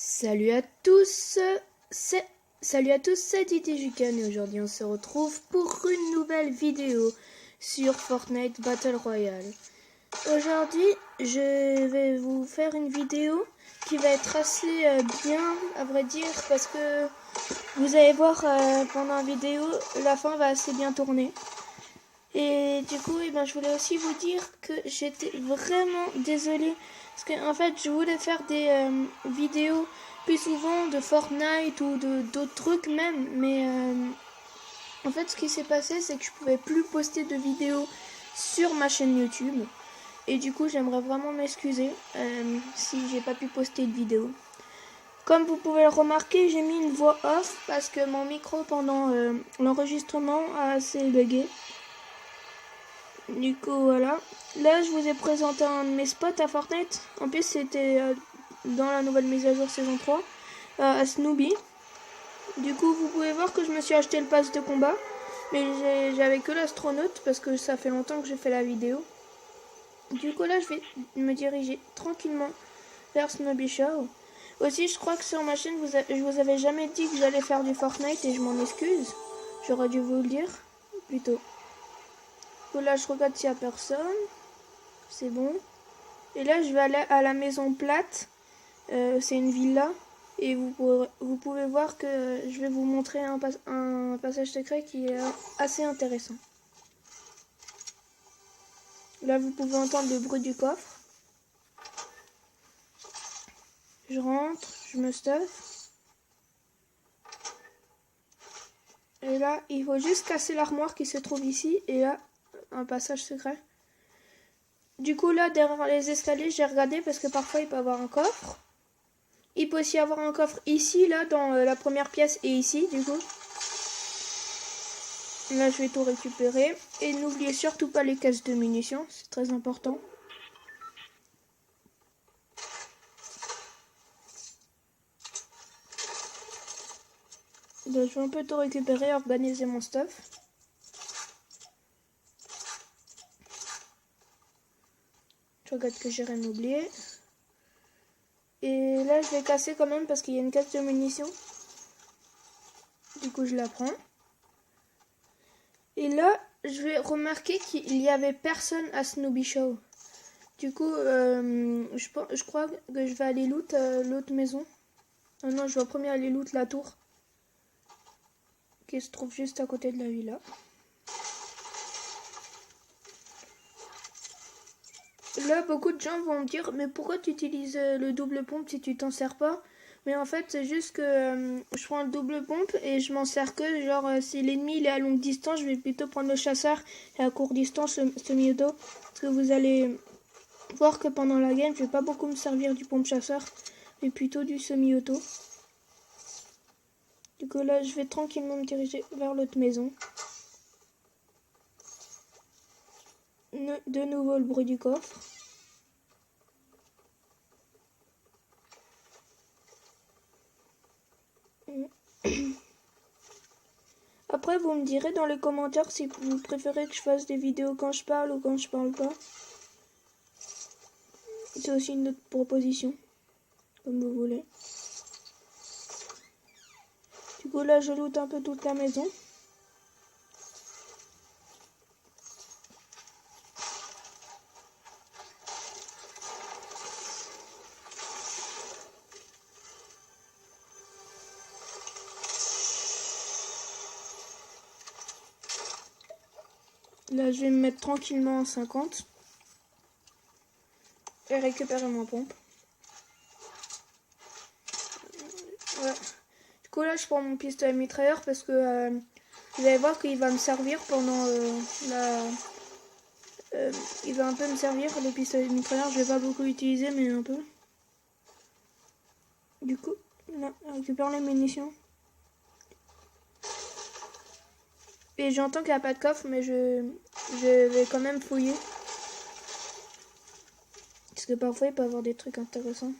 Salut à tous, c'est c'est Didi Jukan et aujourd'hui on se retrouve pour une nouvelle vidéo sur Fortnite Battle Royale. Aujourd'hui je vais vous faire une vidéo qui va être assez bien à vrai dire parce que vous allez voir pendant la vidéo la fin va assez bien tourner. Et du coup, je voulais aussi vous dire que j'étais vraiment désolée. Parce que en fait, je voulais faire des vidéos plus souvent de Fortnite ou d'autres trucs même. Mais en fait, ce qui s'est passé, c'est que je pouvais plus poster de vidéos sur ma chaîne YouTube. Et du coup, j'aimerais vraiment m'excuser si j'ai pas pu poster de vidéo. Comme vous pouvez le remarquer, j'ai mis une voix off parce que mon micro pendant l'enregistrement a assez bugué. Du coup, voilà. Là, je vous ai présenté un de mes spots à Fortnite. En plus, c'était dans la nouvelle mise à jour saison 3, à Snoopy. Du coup, vous pouvez voir que je me suis acheté le pass de combat. Mais j'avais que l'astronaute parce que ça fait longtemps que j'ai fait la vidéo. Du coup, là, je vais me diriger tranquillement vers Snoopy Show. Aussi, je crois que sur ma chaîne, je vous avais jamais dit que j'allais faire du Fortnite et je m'en excuse. J'aurais dû vous le dire plus tôt. Là, je regarde s'il n'y a personne. C'est bon. Et là, je vais aller à la maison plate. C'est une villa. Et vous pouvez voir que je vais vous montrer un passage secret qui est assez intéressant. Là, vous pouvez entendre le bruit du coffre. Je rentre, je me stuff. Et là, il faut juste casser l'armoire qui se trouve ici. Et là, un passage secret. Du coup, là, derrière les escaliers, j'ai regardé parce que parfois, il peut y avoir un coffre. Il peut aussi y avoir un coffre ici, là, dans la première pièce et ici, du coup. Là, je vais tout récupérer. Et n'oubliez surtout pas les caisses de munitions, c'est très important. Là, je vais un peu tout récupérer, organiser mon stuff. Je regarde que j'ai rien oublié. Et là, je vais casser quand même parce qu'il y a une caisse de munitions. Du coup, je la prends. Et là, je vais remarquer qu'il y avait personne à Snoopy Show. Du coup, je crois que je vais aller loot l'autre maison. Ah non, je vais premier aller loot la tour. Qui se trouve juste à côté de la villa. Là, beaucoup de gens vont me dire, mais pourquoi tu utilises le double pompe si tu t'en sers pas? Mais en fait, c'est juste que je prends le double pompe et je m'en sers que, genre, si l'ennemi il est à longue distance, je vais plutôt prendre le chasseur et à courte distance, semi-auto. Parce que vous allez voir que pendant la game, je vais pas beaucoup me servir du pompe chasseur, mais plutôt du semi-auto. Du coup, là, je vais tranquillement me diriger vers l'autre maison. De nouveau le bruit du coffre. Après, vous me direz dans les commentaires si vous préférez que je fasse des vidéos quand je parle ou quand je parle pas. C'est aussi une autre proposition, comme vous voulez. Du coup, là, je loot un peu toute la maison. Là, je vais me mettre tranquillement en 50. Et récupérer mon pompe. Ouais. Du coup, là, je prends mon pistolet mitrailleur parce que vous allez voir qu'il va me servir pendant il va un peu me servir, le pistolet mitrailleur. Je vais pas beaucoup utiliser, mais un peu. Du coup, là, je récupère les munitions. Et j'entends qu'il n'y a pas de coffre, mais je vais quand même fouiller. Parce que parfois, il peut y avoir des trucs intéressants.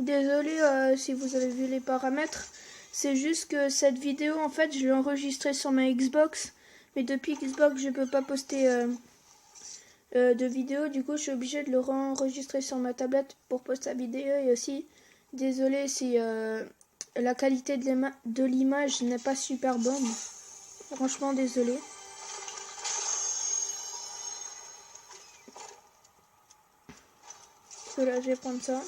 Désolé si vous avez vu les paramètres. C'est juste que cette vidéo, en fait, je l'ai enregistrée sur ma Xbox. Mais depuis Xbox, je peux pas poster de vidéo. Du coup, je suis obligée de le re-enregistrer sur ma tablette pour poster la vidéo. Et aussi, désolé si la qualité de l'image n'est pas super bonne. Franchement, désolé. Voilà, je vais prendre ça.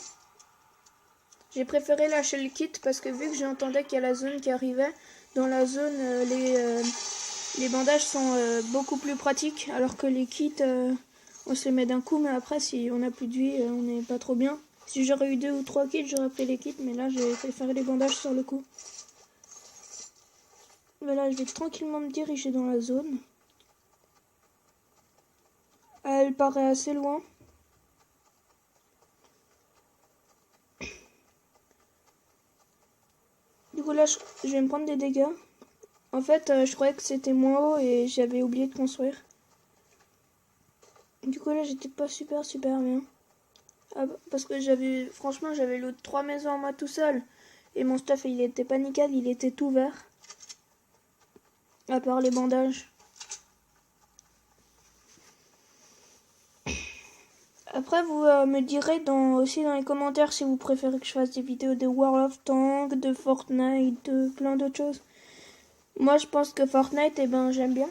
J'ai préféré lâcher le kit parce que vu que j'entendais qu'il y a la zone qui arrivait, dans la zone, les bandages sont beaucoup plus pratiques, alors que les kits, on se les met d'un coup, mais après, si on n'a plus de vie, on n'est pas trop bien. Si j'aurais eu 2 ou 3 kits, j'aurais pris les kits, mais là, j'ai préféré les bandages sur le coup. Voilà, je vais tranquillement me diriger dans la zone. Elle paraît assez loin. Du coup, là, je vais me prendre des dégâts. En fait, je croyais que c'était moins haut et j'avais oublié de construire. Du coup, là, j'étais pas super bien. Ah, parce que franchement, j'avais loot 3 maisons en moi tout seul. Et mon stuff, il était pas nickel, il était tout vert. À part les bandages. Après, vous me direz aussi dans les commentaires si vous préférez que je fasse des vidéos de World of Tanks, de Fortnite, de plein d'autres choses. Moi, je pense que Fortnite, j'aime bien.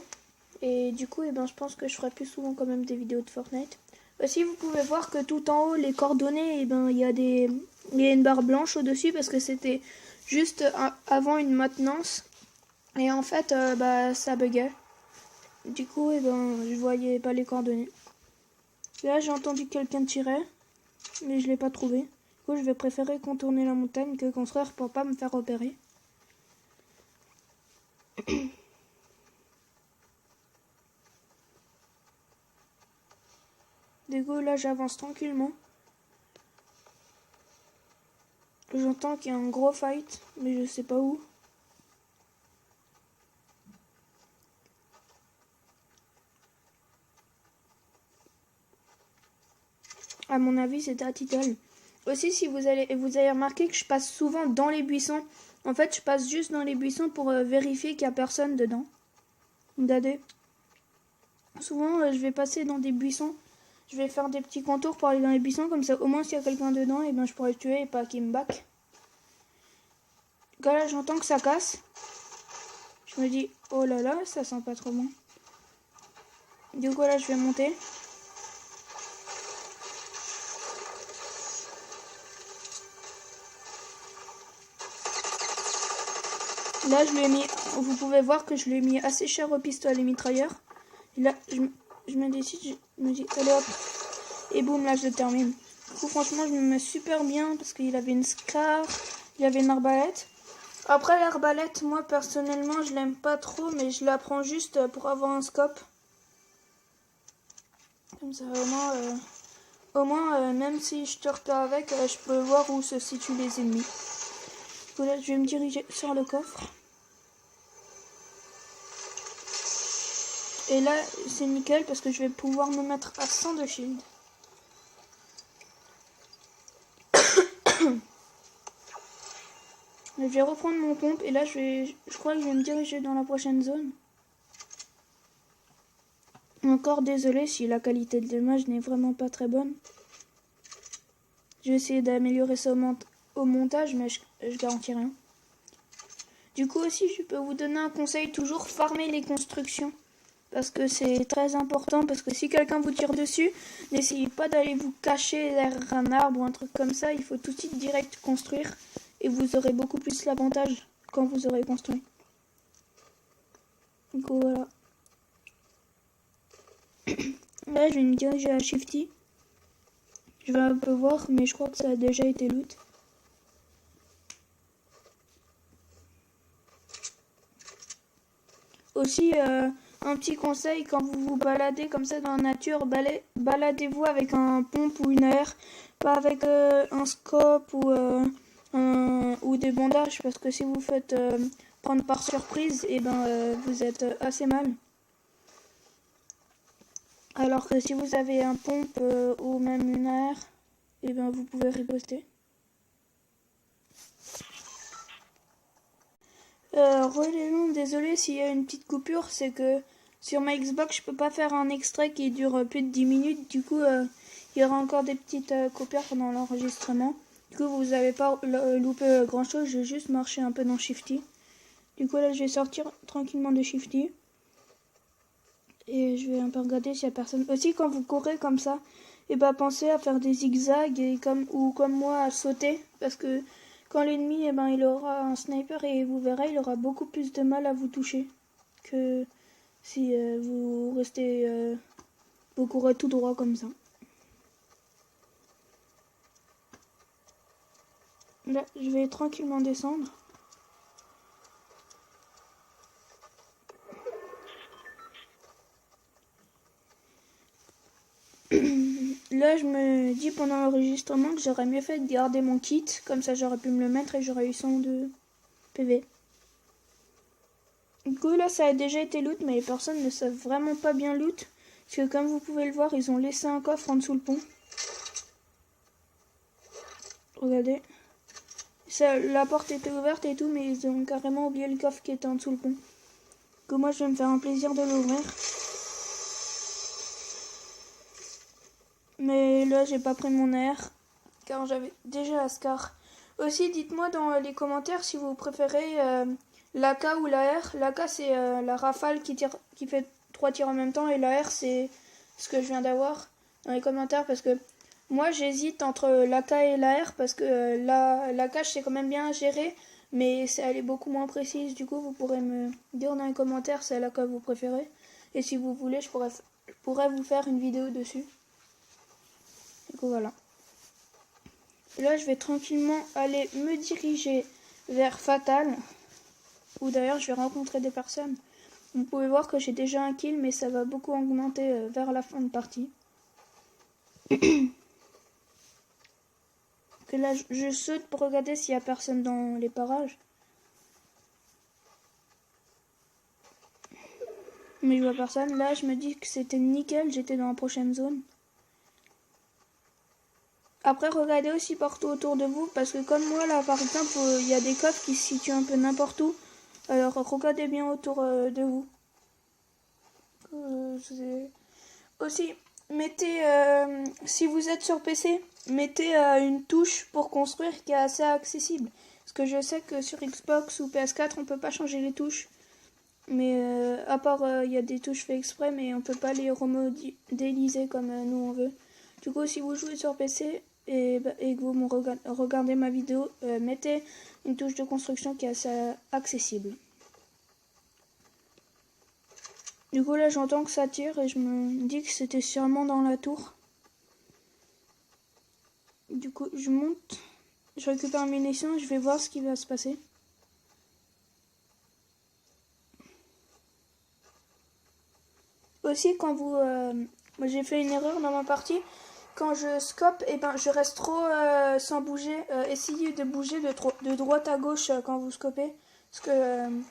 Et du coup, je pense que je ferai plus souvent quand même des vidéos de Fortnite. Aussi, vous pouvez voir que tout en haut, les coordonnées, il y a une barre blanche au-dessus parce que c'était juste avant une maintenance. Et en fait, ça buguait. Du coup, je voyais pas les coordonnées. Là, j'ai entendu quelqu'un tirer, mais je l'ai pas trouvé. Du coup, je vais préférer contourner la montagne que construire pour pas me faire repérer. Du coup, là, j'avance tranquillement. J'entends qu'il y a un gros fight, mais je sais pas où. À mon avis, c'était à Titel. Aussi, si vous avez remarqué que je passe souvent dans les buissons. En fait, je passe juste dans les buissons pour vérifier qu'il n'y a personne dedans. Regardez. Souvent, je vais passer dans des buissons. Je vais faire des petits contours pour aller dans les buissons. Comme ça, au moins, s'il y a quelqu'un dedans, je pourrais le tuer et pas qu'il me back. Là, j'entends que ça casse. Je me dis, oh là là, ça sent pas trop bon. Du coup, là, je vais monter. Là, vous pouvez voir que je lui ai mis assez cher au pistolet mitrailleur. Et là, je me décide, je me dis, allez hop. Et boum, là, je le termine. Du coup, franchement, je me mets super bien parce qu'il avait une scar, il avait une arbalète. Après, l'arbalète, moi, personnellement, je l'aime pas trop, mais je la prends juste pour avoir un scope. Comme ça, au moins même si je te repère avec, je peux voir où se situent les ennemis. Du coup, là, je vais me diriger sur le coffre. Et là, c'est nickel parce que je vais pouvoir me mettre à 100 de shield. Je vais reprendre mon pompe et là, je crois que je vais me diriger dans la prochaine zone. Encore désolé si la qualité de l'image n'est vraiment pas très bonne. Je vais essayer d'améliorer ça au montage, mais je garantis rien. Du coup aussi, je peux vous donner un conseil, toujours farmer les constructions. Parce que c'est très important, parce que si quelqu'un vous tire dessus, n'essayez pas d'aller vous cacher derrière un arbre ou un truc comme ça. Il faut tout de suite direct construire et vous aurez beaucoup plus l'avantage quand vous aurez construit. Du coup, voilà. Là, je vais me diriger à Shifty. Je vais un peu voir, mais je crois que ça a déjà été loot. Aussi, un petit conseil, quand vous vous baladez comme ça dans la nature, baladez-vous avec un pompe ou une AR, pas avec un scope ou des bandages, parce que si vous faites prendre par surprise, vous êtes assez mal. Alors que si vous avez un pompe ou même une AR, vous pouvez riposter. Désolé s'il y a une petite coupure, c'est que sur ma Xbox je peux pas faire un extrait qui dure plus de 10 minutes, du coup il y aura encore des petites coupures pendant l'enregistrement. Du coup vous n'avez pas loupé grand chose, j'ai juste marché un peu dans Shifty. Du coup là je vais sortir tranquillement de Shifty. Et je vais un peu regarder s'il y a personne. Aussi quand vous courez comme ça, et bah pensez à faire des zigzags et comme moi à sauter, parce que quand l'ennemi il aura un sniper et vous verrez il aura beaucoup plus de mal à vous toucher que si vous courez tout droit comme ça. Là je vais tranquillement descendre. Là, je me dis pendant l'enregistrement que j'aurais mieux fait de garder mon kit. Comme ça, j'aurais pu me le mettre et j'aurais eu 102 PV. Du coup, là, ça a déjà été loot, mais les personnes ne savent vraiment pas bien loot. Parce que comme vous pouvez le voir, ils ont laissé un coffre en dessous le pont. Regardez. La porte était ouverte et tout, mais ils ont carrément oublié le coffre qui était en dessous le pont. Du coup, moi, je vais me faire un plaisir de l'ouvrir. Mais là, j'ai pas pris mon air, car j'avais déjà la Scar. Aussi, dites-moi dans les commentaires si vous préférez l'AK ou la R. L'AK, c'est la rafale qui fait 3 tirs en même temps, et la R, c'est ce que je viens d'avoir dans les commentaires, parce que moi, j'hésite entre l'AK et la R, parce que l'AK, je sais quand même bien gérer, mais elle est beaucoup moins précise. Du coup, vous pourrez me dire dans les commentaires c'est l'AK que vous préférez. Et si vous voulez, je pourrais vous faire une vidéo dessus. Du coup, voilà. Et là, je vais tranquillement aller me diriger vers Fatal, où d'ailleurs je vais rencontrer des personnes. Vous pouvez voir que j'ai déjà un kill, mais ça va beaucoup augmenter vers la fin de partie. Que là, je saute pour regarder s'il y a personne dans les parages. Mais je vois personne. Là, je me dis que c'était nickel, j'étais dans la prochaine zone. Après, regardez aussi partout autour de vous, parce que comme moi, là, par exemple, il y a des coffres qui se situent un peu n'importe où. Alors, regardez bien autour de vous. Aussi, mettez, si vous êtes sur PC, mettez une touche pour construire qui est assez accessible. Parce que je sais que sur Xbox ou PS4, on peut pas changer les touches. Mais à part, il y a des touches fait exprès, mais on peut pas les remodéliser comme nous on veut. Du coup, si vous jouez sur PC et que vous regardez ma vidéo, mettez une touche de construction qui est assez accessible. Du coup, là, j'entends que ça tire et je me dis que c'était sûrement dans la tour. Du coup, je monte, je récupère mes munitions et je vais voir ce qui va se passer. Aussi, quand vous... moi, j'ai fait une erreur dans ma partie. Quand je scope, je reste trop sans bouger. Essayez de bouger de droite à gauche quand vous scopez. Parce que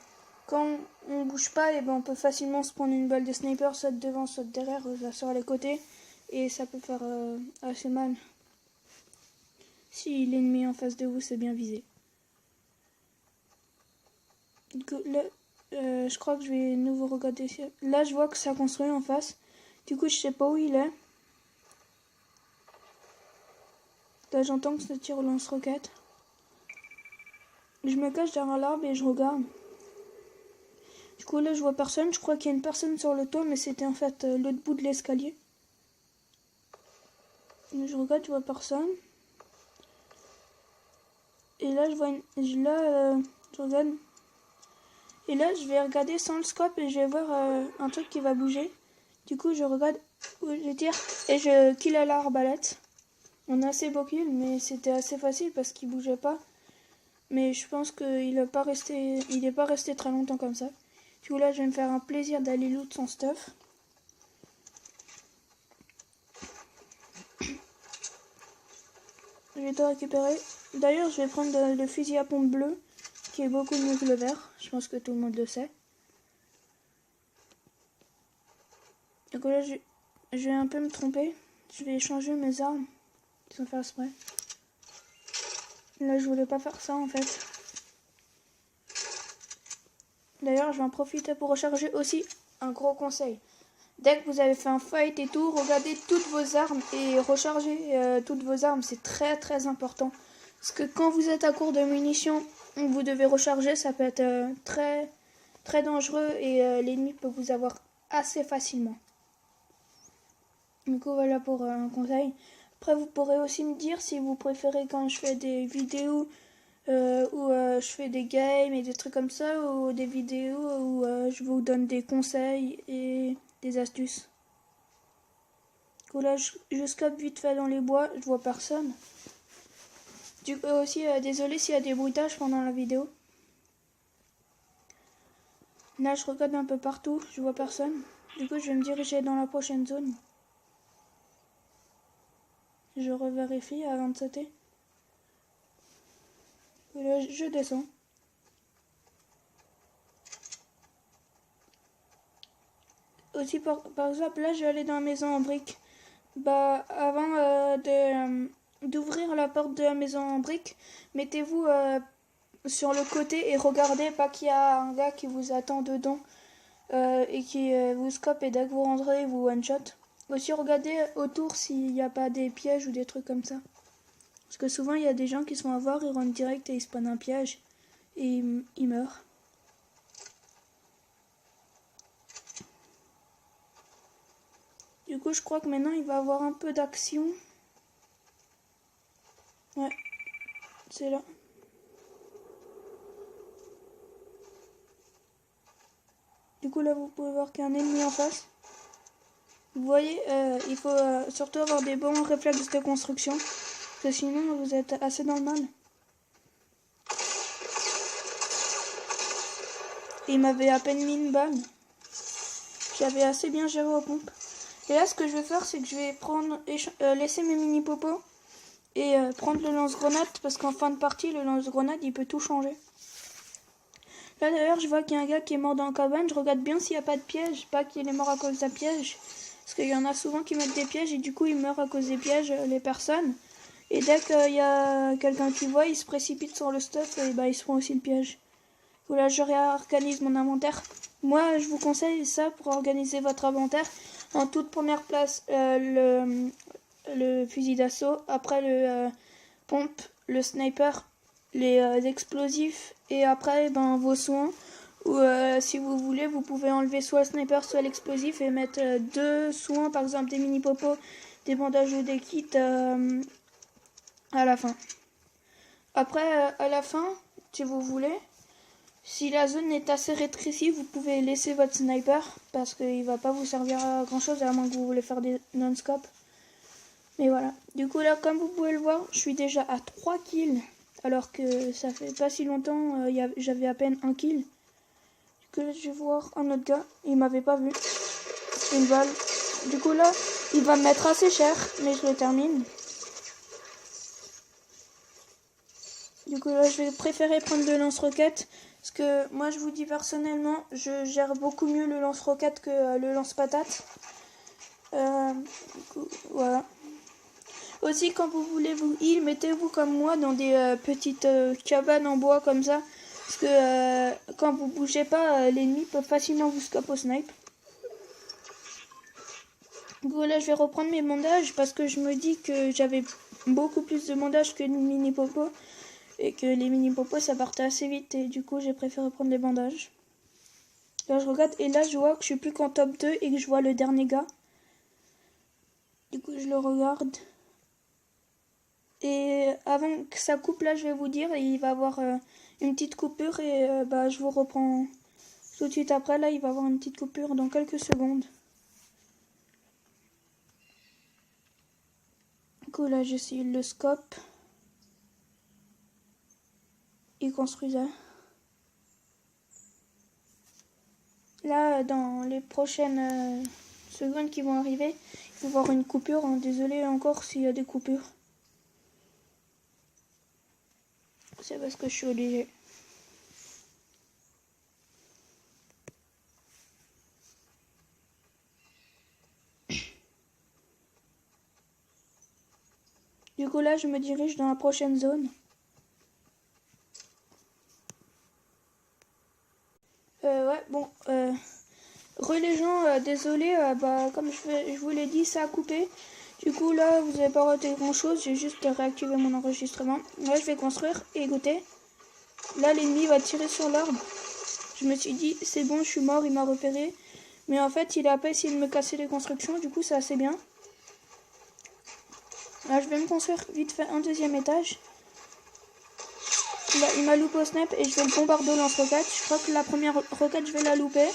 quand on bouge pas, on peut facilement se prendre une balle de sniper, soit devant, soit derrière, sur les côtés. Et ça peut faire assez mal. Si l'ennemi en face de vous, c'est bien visé. Du coup, là, je crois que je vais nouveau regarder. Là, je vois que ça construit en face. Du coup, je sais pas où il est. Là, j'entends que ça tire au lance-roquette. Je me cache derrière l'arbre et je regarde. Du coup, là, je vois personne. Je crois qu'il y a une personne sur le toit, mais c'était en fait l'autre bout de l'escalier. Je regarde, je vois personne. Et là, je vois je regarde. Et là, je vais regarder sans le scope et je vais voir un truc qui va bouger. Du coup, je regarde où je tire et je kill à l'arbalète. On a assez beau kill, mais c'était assez facile parce qu'il bougeait pas. Mais je pense qu'il n'est pas resté très longtemps comme ça. Du coup, là, je vais me faire un plaisir d'aller loot son stuff. Je vais tout récupérer. D'ailleurs, je vais prendre le fusil à pompe bleu, qui est beaucoup mieux que le vert. Je pense que tout le monde le sait. Donc là, je vais un peu me tromper. Je vais changer mes armes, sans faire exprès. Là, je voulais pas faire ça, en fait. D'ailleurs, je vais en profiter pour recharger aussi un gros conseil. Dès que vous avez fait un fight et tout, regardez toutes vos armes et rechargez toutes vos armes. C'est très très important. Parce que quand vous êtes à court de munitions, vous devez recharger, ça peut être très très dangereux et l'ennemi peut vous avoir assez facilement. Du coup, voilà pour un conseil. Après, vous pourrez aussi me dire si vous préférez quand je fais des vidéos où je fais des games et des trucs comme ça, ou des vidéos où je vous donne des conseils et des astuces. Du coup, là, je scope vite fait dans les bois, je vois personne. Du coup, aussi, désolé s'il y a des bruitages pendant la vidéo. Là, je regarde un peu partout, je vois personne. Du coup, je vais me diriger dans la prochaine zone. Je revérifie avant de sauter. Et là, je descends. Aussi, par exemple, là, je vais aller dans la maison en briques. Bah, avant d'ouvrir la porte de la maison en briques, mettez-vous sur le côté et regardez pas qu'il y a un gars qui vous attend dedans et qui vous scope et dès que vous rentrez, vous one-shot. Aussi, regardez autour s'il n'y a pas des pièges ou des trucs comme ça. Parce que souvent, il y a des gens qui se font avoir, ils rentrent direct et ils spawnent un piège et ils meurent. Du coup, je crois que maintenant, il va y avoir un peu d'action. Ouais, c'est là. Du coup, là, vous pouvez voir qu'il y a un ennemi en face. Vous voyez, il faut surtout avoir des bons réflexes de construction. Parce que sinon, vous êtes assez dans le mal. Et il m'avait à peine mis une balle. J'avais assez bien géré aux pompes. Et là, ce que je vais faire, c'est que je vais prendre, laisser mes mini-popos et prendre le lance-grenade. Parce qu'en fin de partie, le lance-grenade, il peut tout changer. Là, d'ailleurs, je vois qu'il y a un gars qui est mort dans la cabane. Je regarde bien s'il n'y a pas de piège. Pas qu'il est mort à cause d'un piège. Parce qu'il y en a souvent qui mettent des pièges et du coup, ils meurent à cause des pièges, les personnes. Et dès qu'il y a quelqu'un qui voit, il se précipite sur le stuff et bah, il se prend aussi le piège. Là, je réorganise mon inventaire. Moi, je vous conseille ça pour organiser votre inventaire. En toute première place, le fusil d'assaut. Après, le pompe, le sniper, les explosifs. Et après, ben, vos soins. Ou si vous voulez, vous pouvez enlever soit le sniper, soit l'explosif et mettre deux soins, par exemple des mini-popos, des bandages ou des kits à la fin. Après, à la fin, si vous voulez, si la zone est assez rétrécie, vous pouvez laisser votre sniper parce qu'il va pas vous servir à grand chose à moins que vous voulez faire des non-scope. Mais voilà. Du coup là, comme vous pouvez le voir, je suis déjà à 3 kills. Alors que ça fait pas si longtemps, j'avais à peine 1 kill. Du coup là, je vais voir un autre gars. Il m'avait pas vu. C'était une balle. Du coup là, il va me mettre assez cher. Mais je le termine. Du coup là, je vais préférer prendre le lance-roquette. Parce que moi, je vous dis personnellement, je gère beaucoup mieux le lance-roquette que le lance-patate. Du coup, voilà. Aussi, quand vous voulez vous heal, mettez-vous comme moi dans des petites cabanes en bois comme ça. Parce que quand vous bougez pas, l'ennemi peut facilement vous scope au snipe. Du coup, là, je vais reprendre mes bandages parce que je me dis que j'avais beaucoup plus de bandages que de mini-popos. Et que les mini-popos, ça partait assez vite. Et du coup, j'ai préféré prendre les bandages. Là, je regarde et là, je vois que je suis plus qu'en top 2 et que je vois le dernier gars. Du coup, je le regarde. Et avant que ça coupe, là, je vais vous dire, il va avoir une petite coupure et bah, je vous reprends tout de suite après. Là, il va avoir une petite coupure dans quelques secondes. Du coup, là, j'essaye le scope. Il construisait. Là, dans les prochaines secondes qui vont arriver, il va y avoir une coupure. Hein. Désolé encore s'il y a des coupures. C'est parce que je suis obligée. Du coup, là, je me dirige dans la prochaine zone. Ouais, bon, les gens, désolé, comme je vous l'ai dit, ça a coupé. Du coup, là, vous n'avez pas raté grand-chose, j'ai juste réactivé mon enregistrement. Là, je vais construire et goûter. Là, l'ennemi va tirer sur l'arbre. Je me suis dit, c'est bon, je suis mort, il m'a repéré. Mais en fait, il a pas essayé de me casser les constructions, du coup, c'est assez bien. Là, je vais me construire vite fait un deuxième étage. Là, il m'a loupé au snap et je vais le bombarder au lance-roquette. Je crois que la première roquette, je vais la louper.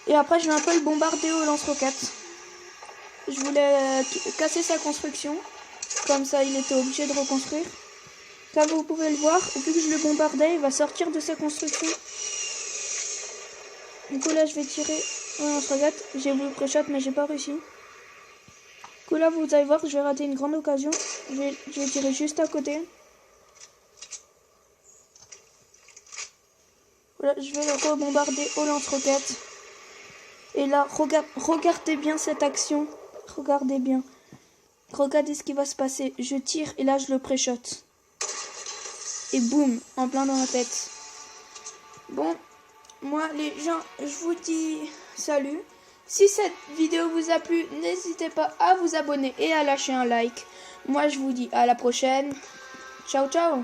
Et après, je vais un peu le bombarder au lance-roquette. Je voulais casser sa construction. Comme ça, il était obligé de reconstruire. Comme vous pouvez le voir, vu que je le bombardais, il va sortir de sa construction. Du coup, là, je vais tirer au lance-roquette. J'ai voulu pré-shot, mais j'ai pas réussi. Du coup, là, vous allez voir, je vais rater une grande occasion. Je vais tirer juste à côté. Voilà, je vais le rebombarder au lance-roquette. Et là, regardez bien cette action. Regardez bien. Regardez ce qui va se passer. Je tire et là, je le pré-shot. Et boum, en plein dans la tête. Bon, moi, les gens, je vous dis salut. Si cette vidéo vous a plu, n'hésitez pas à vous abonner et à lâcher un like. Moi, je vous dis à la prochaine. Ciao, ciao.